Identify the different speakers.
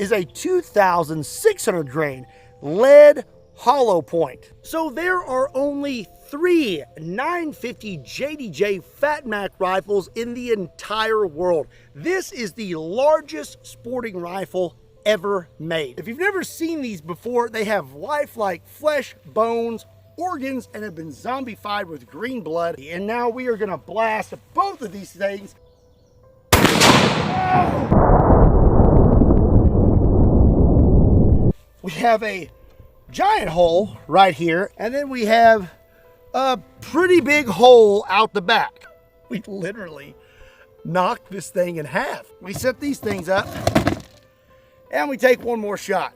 Speaker 1: is a 2,600 grain lead hollow point. So there are only 3 950 JDJ Fat Mac rifles in the entire world. This is the largest sporting rifle ever made. If you've never seen these before, they have life like flesh, bones, organs, and have been zombified with green blood. And now we are gonna blast both of these things. We have a giant hole right here, and then we have a pretty big hole out the back. We literally knocked this thing in half. We set these things up, and we take one more shot.